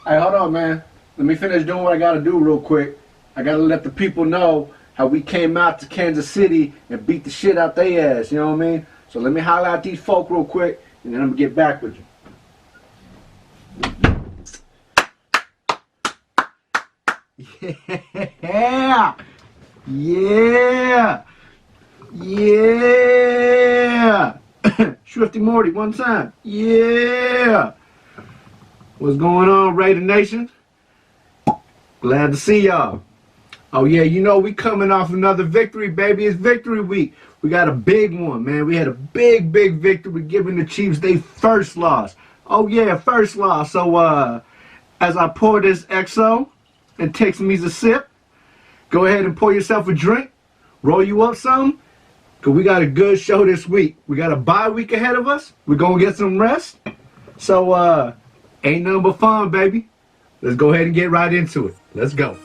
Hey, hold on, man. Let me finish doing what I gotta do real quick. I gotta let the people know how we came out to Kansas City and beat the shit out their ass, you know what I mean? So let me holler at these folk real quick, and then I'm gonna get back with you. Yeah! Yeah! Yeah! Swifty Morty, one time. Yeah! What's going on, Raider Nation? Glad to see y'all. Oh yeah, you know we coming off another victory, baby. It's victory week. We got a big one, man. We had a big victory giving the Chiefs their first loss. Oh yeah, first loss. So as I pour this XO and take me a sip, go ahead and pour yourself a drink, roll you up something, because we got a good show this week. We got a bye week ahead of us. We're going to get some rest. So ain't nothing but fun, baby. Let's go ahead and get right into it. Let's go.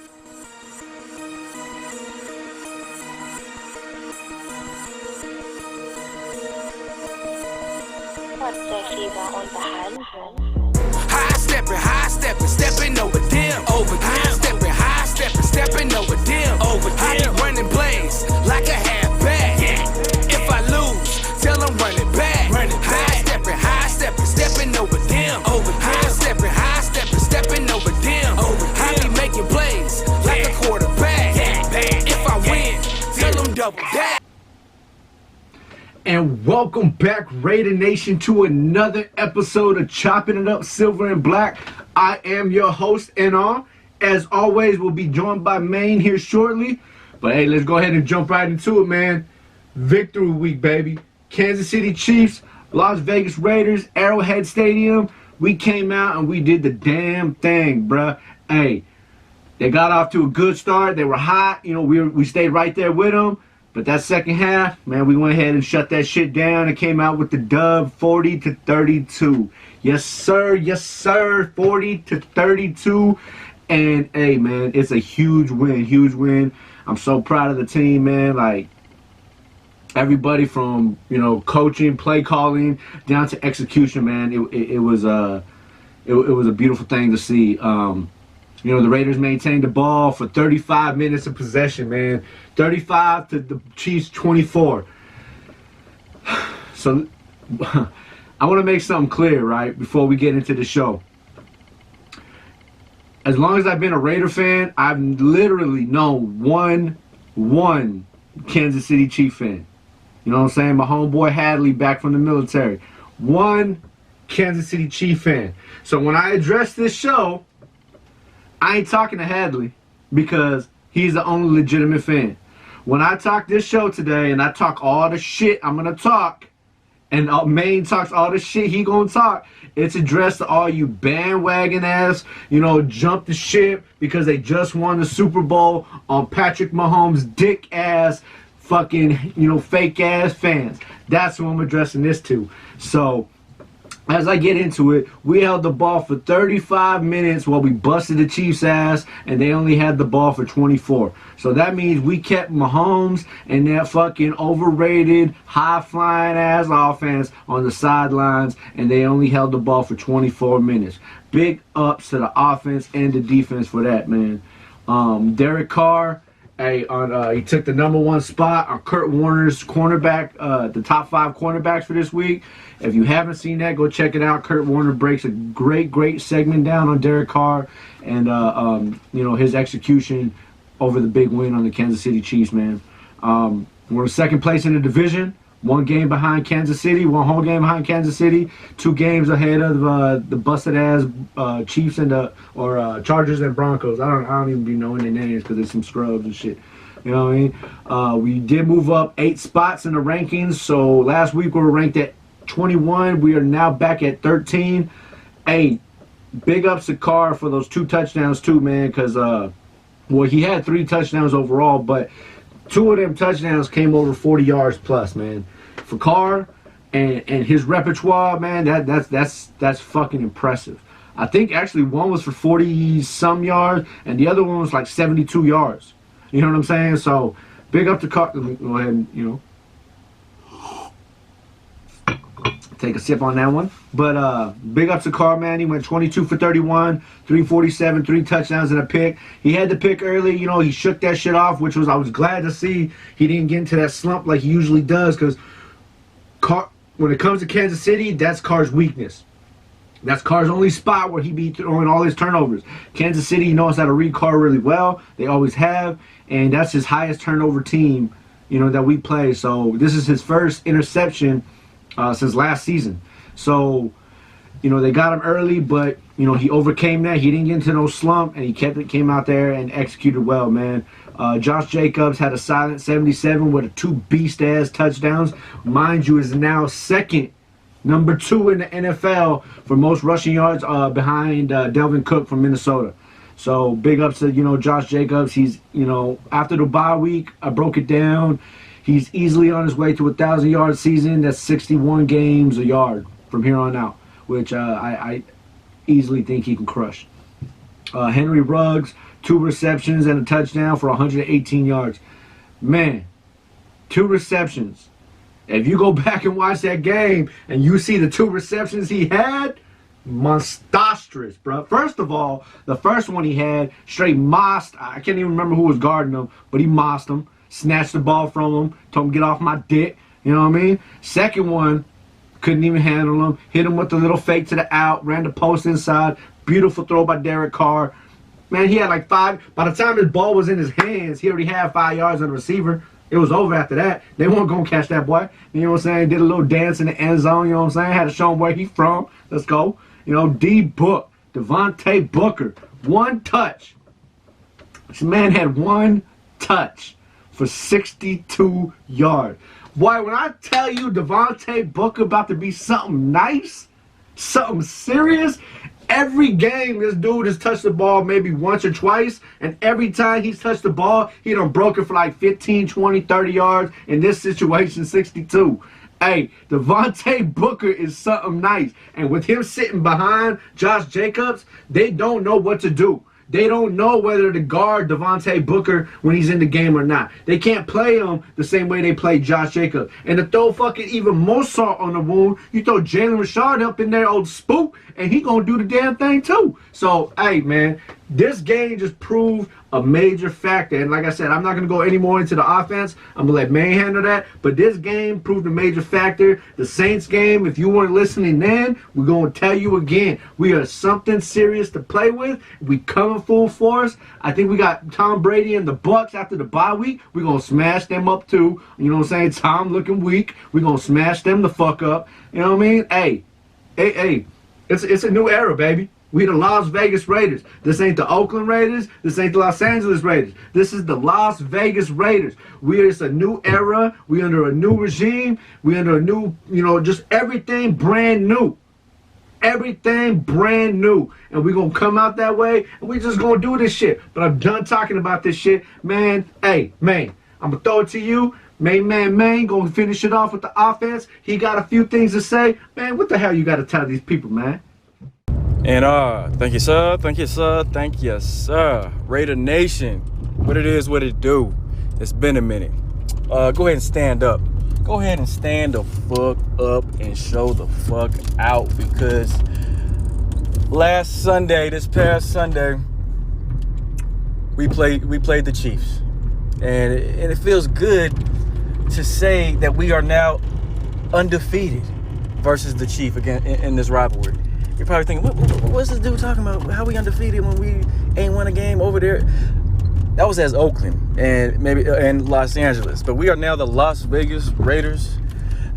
High stepping over them, high stepping over them, I be running plays like a halfback. Yeah. If I lose, tell them run it back. High stepping over them, high stepping over them, I be making plays like a quarterback. Yeah. If I win, tell them double that. And welcome back, Raider Nation, to another episode of Chopping It Up, Silver and Black. I am your host, NR. As always, we'll be joined by Maine here shortly. But hey, let's go ahead and jump right into it, man. Victory week, baby. Kansas City Chiefs, Las Vegas Raiders, Arrowhead Stadium. We came out and we did the damn thing, bruh. Hey, they got off to a good start. They were hot. You know, we stayed right there with them. But that second half, man, we went ahead and shut that shit down and came out with the dub, 40-32. Yes, sir. Yes, sir. 40-32. And, hey, man, it's a huge win. Huge win. I'm so proud of the team, man. Like, everybody from, you know, coaching, play calling, down to execution, man. It was a beautiful thing to see. You know, the Raiders maintained the ball for 35 minutes of possession, man. 35 to the Chiefs 24. So, I want to make something clear, right, before we get into the show. As long as I've been a Raider fan, I've literally known one Kansas City Chief fan. You know what I'm saying? My homeboy Hadley back from the military. One Kansas City Chief fan. So when I address this show, I ain't talking to Hadley because he's the only legitimate fan. When I talk this show today and I talk all the shit I'm going to talk, and Maine talks all the shit he going to talk, it's addressed to all you bandwagon ass, you know, jump the ship because they just won the Super Bowl on Patrick Mahomes' dick ass, fucking, you know, fake ass fans. That's who I'm addressing this to. So, as I get into it, we held the ball for 35 minutes while we busted the Chiefs' ass, and they only had the ball for 24. So that means we kept Mahomes and that fucking overrated, high-flying ass offense on the sidelines, and they only held the ball for 24 minutes. Big ups to the offense and the defense for that, man. Derek Carr, he took the #1 spot on Kurt Warner's cornerback, the top 5 cornerbacks for this week. If you haven't seen that, go check it out. Kurt Warner breaks a great segment down on Derek Carr and, you know, his execution over the big win on the Kansas City Chiefs, man. We're in second place in the division. 1 game behind Kansas City, 1 home game behind Kansas City, 2 games ahead of the busted ass Chiefs and Chargers and Broncos. I don't even be knowing their names because there's some scrubs and shit. You know what I mean? We did move up 8 spots in the rankings. So last week we were ranked at 21. We are now back at 13. Hey, big ups to Carr for those 2 touchdowns too, man. Because well, he had 3 touchdowns overall, but 2 of them touchdowns came over 40 yards plus, man. For Carr and his repertoire, man, that's fucking impressive. I think actually one was for 40-some yards, and the other one was like 72 yards. You know what I'm saying? So, big up to Carr. Go ahead and, you know, take a sip on that one. But big ups to Carr, man. He went 22 for 31, 347, 3 touchdowns and a pick. He had the pick early. You know, he shook that shit off, which was, I was glad to see he didn't get into that slump like he usually does, because when it comes to Kansas City, that's Carr's weakness. That's Carr's only spot where he be throwing all his turnovers. Kansas City knows how to read Carr really well. They always have. And that's his highest turnover team, you know, that we play. So this is his first interception since last season. So, you know, they got him early, but, you know, he overcame that. He didn't get into no slump, and he came out there and executed well, man. Josh Jacobs had a silent 77 with 2 beast-ass touchdowns. Mind you, is now number 2 in the NFL for most rushing yards behind Delvin Cook from Minnesota. So big ups to, you know, Josh Jacobs. He's, you know, after the bye week, I broke it down. He's easily on his way to a 1,000-yard season. That's 61 games a yard from here on out, which I easily think he can crush. Henry Ruggs, 2 receptions and a touchdown for 118 yards. Man, 2 receptions. If you go back and watch that game and you see the 2 receptions he had, monstrous, bro. First of all, the first one he had, straight mossed. I can't even remember who was guarding him, but he mossed him, snatched the ball from him, told him get off my dick. You know what I mean? Second one, couldn't even handle him. Hit him with the little fake to the out, ran the post inside. Beautiful throw by Derek Carr. Man, he had like 5. By the time his ball was in his hands, he already had 5 yards on the receiver. It was over after that. They weren't going to catch that boy. You know what I'm saying? Did a little dance in the end zone. You know what I'm saying? Had to show him where he's from. Let's go. You know, D-Book, Devontae Booker, 1 touch. This man had 1 touch for 62 yards. Boy, when I tell you Devontae Booker about to be something nice, something serious, every game this dude has touched the ball maybe once or twice, and every time he's touched the ball, he done broke it for like 15, 20, 30 yards. In this situation, 62. Hey, Devontae Booker is something nice. And with him sitting behind Josh Jacobs, they don't know what to do. They don't know whether to guard Devontae Booker when he's in the game or not. They can't play him the same way they play Josh Jacobs. And to throw fucking even more salt on the wound, you throw Jalen Richard up in there, old spook, and he gonna do the damn thing too. So, hey, man, this game just proved a major factor. And like I said, I'm not going to go any more into the offense. I'm going to let May handle that. But this game proved a major factor. The Saints game, if you weren't listening then, we're going to tell you again. We are something serious to play with. We coming full force. I think we got Tom Brady and the Bucks after the bye week. We're going to smash them up too. You know what I'm saying? Tom looking weak. We're going to smash them the fuck up. You know what I mean? Hey. It's a new era, baby. We the Las Vegas Raiders. This ain't the Oakland Raiders. This ain't the Los Angeles Raiders. This is the Las Vegas Raiders. It's a new era. We under a new regime. We under a new, you know, just everything brand new. Everything brand new. And we going to come out that way, and we just going to do this shit. But I'm done talking about this shit. Man, hey, man, I'm going to throw it to you. Man, going to finish it off with the offense. He got a few things to say. Man, what the hell you got to tell these people, man? And thank you, sir. Raider Nation, what it is, what it do. It's been a minute. Go ahead and stand up. Go ahead and stand the fuck up and show the fuck out, because this past Sunday, we played the Chiefs, and it feels good to say that we are now undefeated versus the Chief again in this rivalry. You're probably thinking, what's this dude talking about? How we undefeated when we ain't won a game over there? That was as Oakland and maybe and Los Angeles. But we are now the Las Vegas Raiders.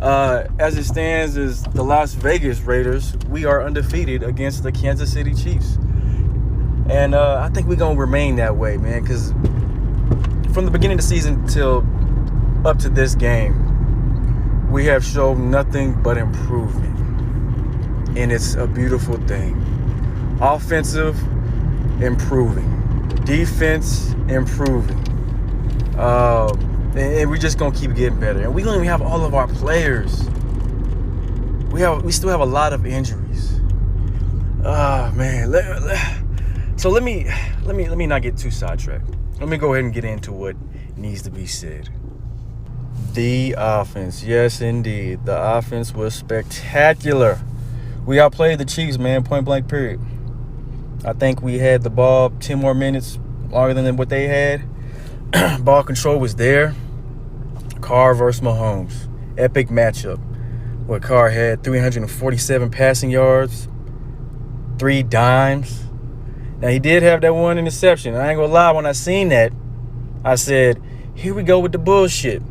As it stands as the Las Vegas Raiders, we are undefeated against the Kansas City Chiefs. And I think we're going to remain that way, man, because from the beginning of the season till up to this game, we have shown nothing but improvement. And it's a beautiful thing. Offensive, improving. Defense, improving. And we're just gonna keep getting better. And we don't even have all of our players. We still have a lot of injuries. Man. So let me not get too sidetracked. Let me go ahead and get into what needs to be said. The offense. Yes, indeed. The offense was spectacular. We outplayed the Chiefs, man, point blank, period. I think we had the ball 10 more minutes longer than what they had. Ball control was there. Carr versus Mahomes. Epic matchup. Where Carr had 347 passing yards, 3 dimes. Now, he did have that one interception. I ain't gonna lie, when I seen that, I said, here we go with the bullshit.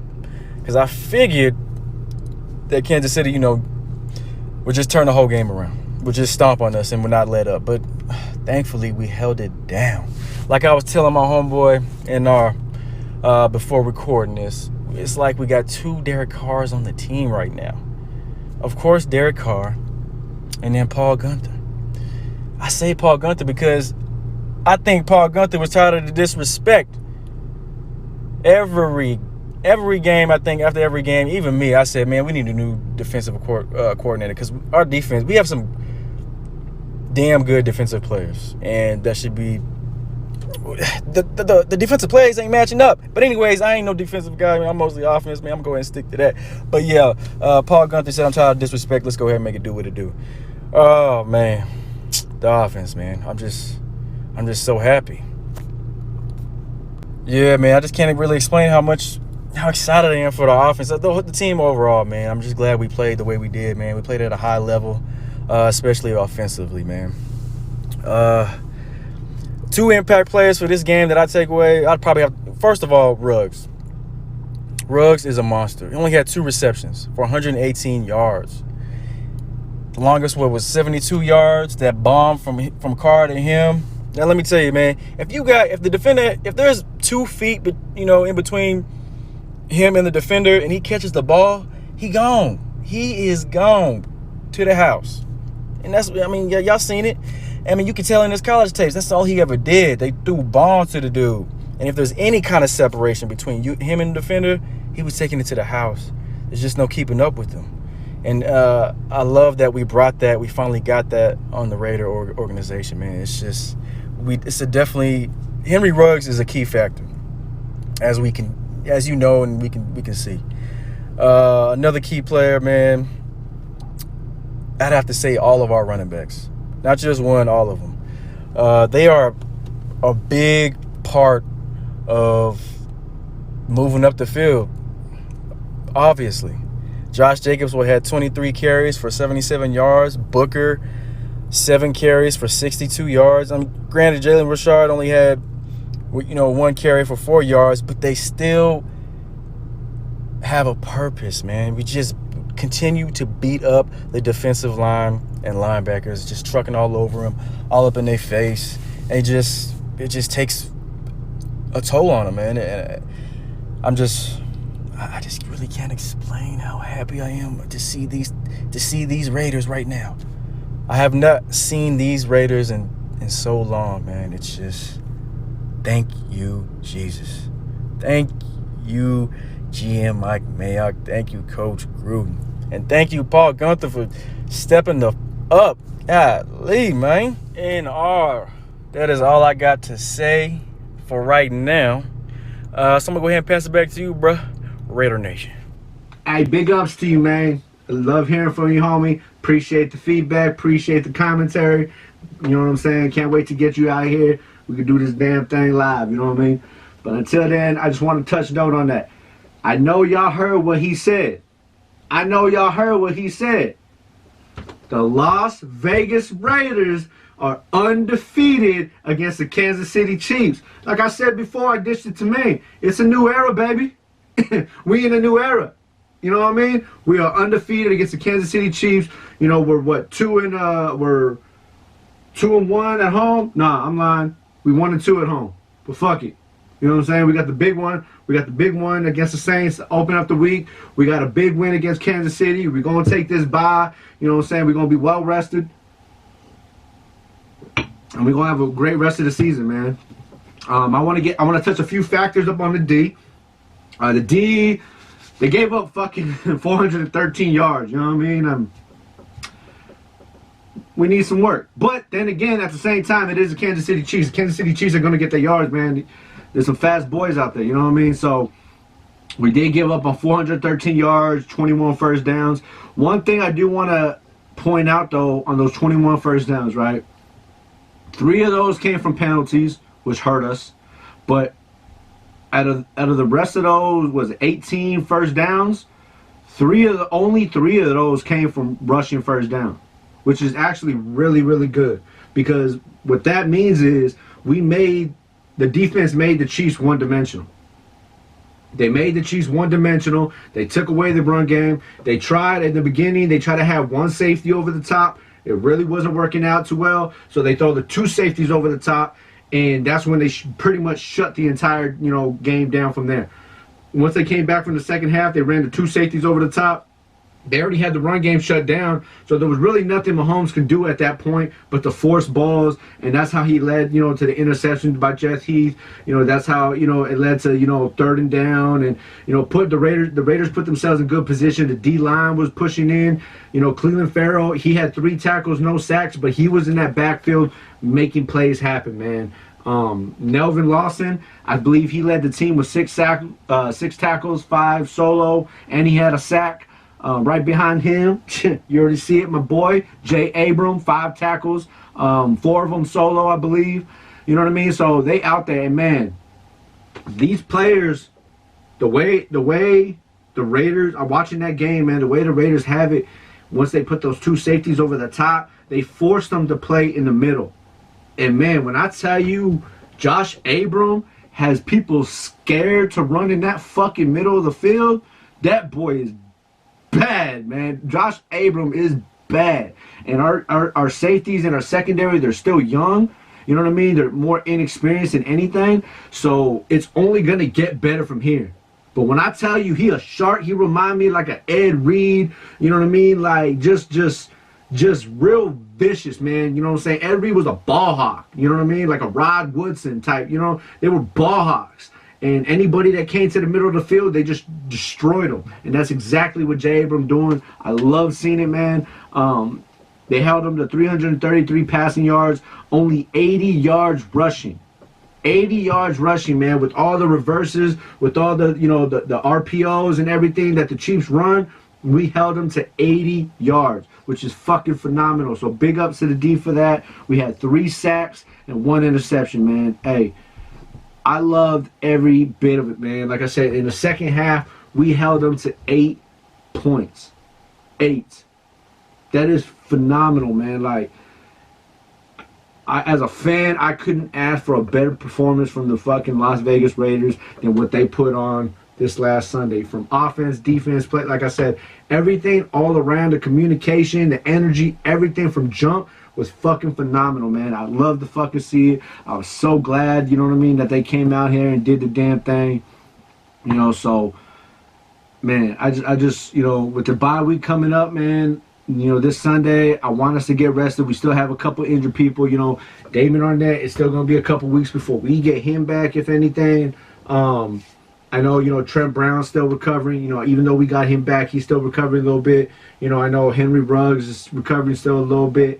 Because I figured that Kansas City, you know, would just turn the whole game around. Would just stomp on us and would not let up. But thankfully, we held it down. Like I was telling my homeboy in our before recording this, it's like we got 2 Derek Carrs on the team right now. Of course, Derek Carr, and then Paul Gunther. I say Paul Gunther because I think Paul Gunther was tired of the disrespect. Every game, I think, after every game, even me, I said, man, we need a new defensive coordinator because our defense, we have some damn good defensive players, and that should be the defensive plays ain't matching up. But anyways, I ain't no defensive guy. I mean, I'm mostly offense, man. I'm going to go ahead and stick to that. But yeah, Paul Gunther said, I'm tired of disrespect. Let's go ahead and make it do what it do. Oh man, the offense, man. I'm just so happy. Yeah, man. I just can't really explain how excited I am for the offense. The team overall, man. I'm just glad we played the way we did, man. We played at a high level, especially offensively, man. 2 impact players for this game that I take away. I'd probably have, first of all, Ruggs. Ruggs is a monster. He only had 2 receptions for 118 yards. The longest one was 72 yards. That bomb from Carr to him. Now let me tell you, man. If there's 2 feet, in between him and the defender, and he catches the ball, he gone. He is gone to the house. And that's, y'all seen it. I mean, you can tell in his college tapes, that's all he ever did. They threw bombs to the dude. And if there's any kind of separation between him and the defender, he was taking it to the house. There's just no keeping up with him. And I love that we brought that. We finally got that on the Raider organization, man. It's just, definitely, Henry Ruggs is a key factor, as you know, and we can see. Another key player, man, I'd have to say all of our running backs. Not just one, all of them. They are a big part of moving up the field, obviously. Josh Jacobs had 23 carries for 77 yards. Booker, 7 carries for 62 yards. Granted, Jalen Richard only had, 1 carry for 4 yards, but they still have a purpose, man. We just continue to beat up the defensive line and linebackers, just trucking all over them, all up in their face. And it just takes a toll on them, man. And I just really can't explain how happy I am to see these Raiders right now. I have not seen these Raiders in so long, man. It's just, thank you, Jesus. Thank you, GM Mike Mayock. Thank you, Coach Gruden. And thank you, Paul Gunther, for stepping up. Golly, man. That is all I got to say for right now. So I'm going to go ahead and pass it back to you, bruh. Raider Nation. Hey, big ups to you, man. I love hearing from you, homie. Appreciate the feedback. Appreciate the commentary. You know what I'm saying? Can't wait to get you out here. We can do this damn thing live. You know what I mean? But until then, I just want to touch note on that. I know y'all heard what he said. The Las Vegas Raiders are undefeated against the Kansas City Chiefs. Like I said before, I dished it to me. It's a new era, baby. We in a new era. You know what I mean? We are undefeated against the Kansas City Chiefs. We're 2-1 at home. Nah, I'm lying. We 1-2 at home. But fuck it. You know what I'm saying? We got the big one. We got the big one against the Saints to open up the week. We got a big win against Kansas City. We're going to take this bye. You know what I'm saying? We're going to be well rested. And we're going to have a great rest of the season, man. I want to touch a few factors up on the D. The D, they gave up fucking 413 yards. You know what I mean? We need some work. But then again, at the same time, it is the Kansas City Chiefs. The Kansas City Chiefs are going to get their yards, man. There's some fast boys out there, you know what I mean? So We did give up on 413 yards, 21 first downs. One thing I do want to point out, though, on those 21 first downs, right? 3 of those came from penalties, which hurt us. But out of the rest of those, was 18 first downs? Only three of those came from rushing first down, which is actually really, really good. Because what that means is the defense made the Chiefs one-dimensional. They made the Chiefs one-dimensional. They took away the run game. They tried at the beginning. They tried to have one safety over the top. It really wasn't working out too well. So they throw the 2 safeties over the top, and that's when they pretty much shut the entire game down from there. Once they came back from the second half, they ran the 2 safeties over the top. They already had the run game shut down, so there was really nothing Mahomes could do at that point but to force balls, and that's how he led, to the interception by Jeff Heath. That's how, it led to, 3rd and down, and, put the Raiders put themselves in good position. The D-line was pushing in. Cleveland Farrell, he had 3 tackles, no sacks, but he was in that backfield making plays happen, man. Nelvin Lawson, I believe he led the team with 6 tackles, 5 solo, and he had a sack. Right behind him, you already see it, my boy, Jay Abram, 5 tackles, 4 of them solo, I believe. You know what I mean? So they out there, and man, these players, the way the Raiders are watching that game, man, the way the Raiders have it, once they put those 2 safeties over the top, they forced them to play in the middle. And man, when I tell you, Josh Abram has people scared to run in that fucking middle of the field, that boy is bad, man. Josh Abram is bad. And our safeties and our secondary, they're still young. You know what I mean? They're more inexperienced than anything. So it's only going to get better from here. But when I tell you he a shark, he remind me like an Ed Reed. You know what I mean? Like just real vicious, man. You know what I'm saying? Ed Reed was a ball hawk. You know what I mean? Like a Rod Woodson type. They were ball hawks. And anybody that came to the middle of the field, they just destroyed them. And that's exactly what Jay Abram doing. I love seeing it, man. They held him to 333 passing yards, only 80 yards rushing. 80 yards rushing, man, with all the reverses, with all the, the RPOs and everything that the Chiefs run. We held them to 80 yards, which is fucking phenomenal. So big ups to the D for that. We had 3 sacks and 1 interception, man. Hey, I loved every bit of it, man. Like I said, in the second half, we held them to 8 points. 8. That is phenomenal, man. Like, as a fan, I couldn't ask for a better performance from the fucking Las Vegas Raiders than what they put on this last Sunday. From offense, defense, play, like I said, everything all around, the communication, the energy, everything from jump was fucking phenomenal, man. I love to fucking see it. I was so glad, you know what I mean, that they came out here and did the damn thing. So, man, I just, with the bye week coming up, man, this Sunday, I want us to get rested. We still have a couple injured people. Damon Arnett is still going to be a couple weeks before we get him back, if anything. I know, Trent Brown's still recovering. Even though we got him back, he's still recovering a little bit. I know Henry Ruggs is recovering still a little bit.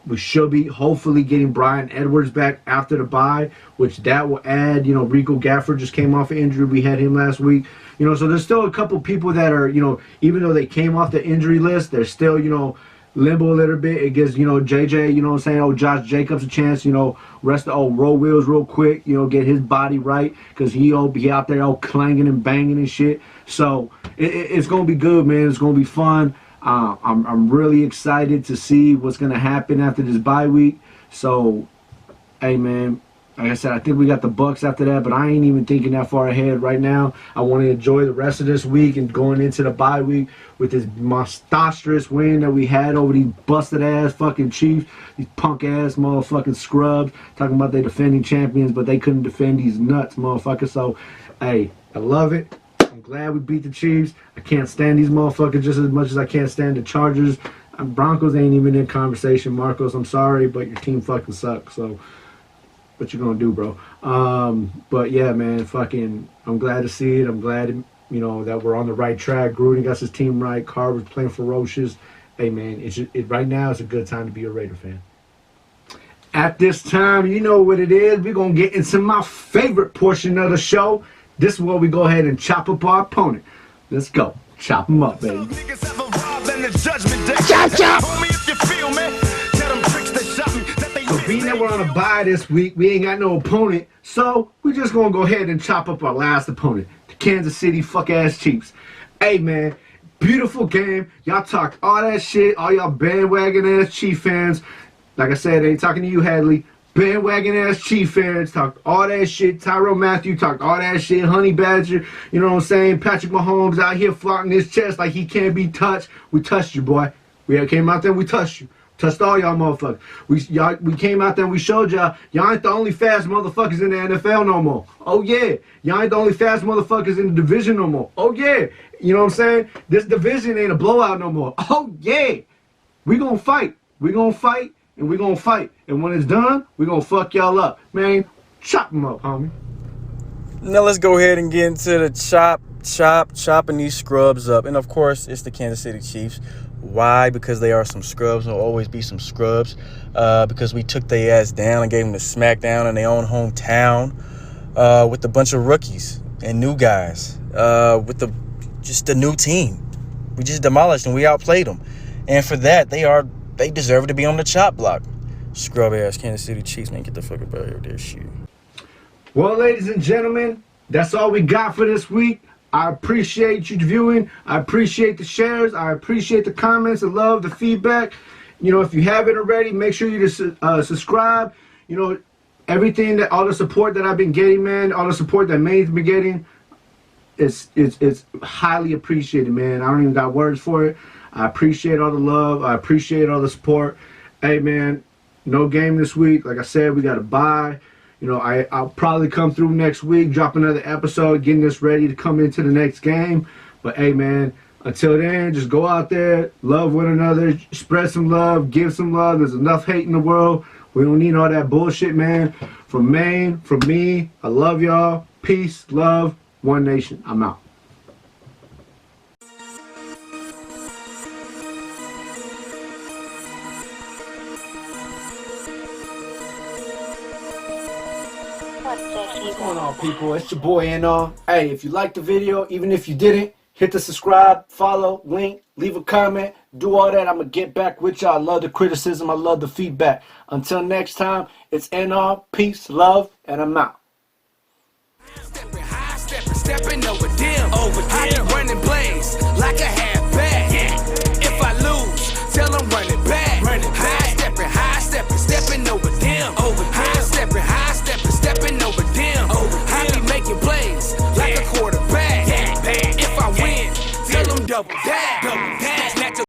We should be hopefully getting Brian Edwards back after the bye, which that will add, Rico Gafford just came off an injury. We had him last week. So there's still a couple people that are, even though they came off the injury list, they're still, limbo a little bit. It gives, JJ, Josh Jacobs a chance, rest the roll wheels real quick, get his body right, because he'll be out there all clanging and banging and shit. So it's going to be good, man. It's going to be fun. I'm really excited to see what's going to happen after this bye week. So, hey, man, like I said, I think we got the Bucks after that, but I ain't even thinking that far ahead right now. I want to enjoy the rest of this week and going into the bye week with this monstrous win that we had over these busted-ass fucking Chiefs, these punk-ass motherfucking scrubs, talking about they defending champions, but they couldn't defend these nuts, motherfuckers. So, hey, I love it. I'm glad we beat the Chiefs. I can't stand these motherfuckers just as much as I can't stand the Chargers. Broncos ain't even in conversation, Marcos. I'm sorry, but your team fucking sucks. So, what you gonna do, bro? But yeah, man, fucking, I'm glad to see it. I'm glad, that we're on the right track. Gruden got his team right. Carr was playing ferocious. Hey, man, right now it's a good time to be a Raider fan. At this time, you know what it is. We're gonna get into my favorite portion of the show. This is where we go ahead and chop up our opponent. Let's go. Chop him up, baby. Chop, chop! So being that we're on a bye this week, we ain't got no opponent, so we just gonna go ahead and chop up our last opponent, the Kansas City fuck-ass Chiefs. Hey, man, beautiful game. Y'all talked all that shit, all y'all bandwagon-ass Chief fans. Like I said, I ain't talking to you, Hadley. Bandwagon-ass Chief fans talked all that shit. Tyrone Matthew talked all that shit. Honey Badger, you know what I'm saying? Patrick Mahomes out here flaunting his chest like he can't be touched. We touched you, boy. We came out there and we touched you. Touched all y'all motherfuckers. We came out there and we showed y'all ain't the only fast motherfuckers in the NFL no more. Oh yeah. Y'all ain't the only fast motherfuckers in the division no more. Oh yeah. You know what I'm saying? This division ain't a blowout no more. Oh yeah. We gonna fight. We gonna fight and we gonna fight. And when it's done, we gonna fuck y'all up. Man, chop them up, homie. Now let's go ahead and get into the chopping these scrubs up. And of course, it's the Kansas City Chiefs. Why? Because they are some scrubs. There'll always be some scrubs. Because we took their ass down and gave them the smackdown in their own hometown with a bunch of rookies and new guys. With just the new team. We just demolished them. We outplayed them. And for that, they deserve to be on the chop block. Scrub ass Kansas City Chiefs, man. Get the fuck up out of here with their shit. Well, ladies and gentlemen, that's all we got for this week. I appreciate you viewing. I appreciate the shares. I appreciate the comments, the love, the feedback. You know, if you haven't already, make sure you subscribe. You know, everything all the support that I've been getting, man, all the support that Maine's been getting, it's highly appreciated, man. I don't even got words for it. I appreciate all the love. I appreciate all the support. Hey, man, no game this week. Like I said, we got to bye. You know, I'll probably come through next week, drop another episode, getting us ready to come into the next game. But, hey, man, until then, just go out there, love one another, spread some love, give some love. There's enough hate in the world. We don't need all that bullshit, man. From Maine, from me, I love y'all. Peace, love, one nation. I'm out. What's going on, people? It's your boy NR. Hey, if you liked the video, even if you didn't, hit the subscribe, follow, link, leave a comment, do all that. I'm going to get back with y'all. I love the criticism. I love the feedback. Until next time, it's NR. Peace, love, and I'm out. Stepping over them, running blaze like a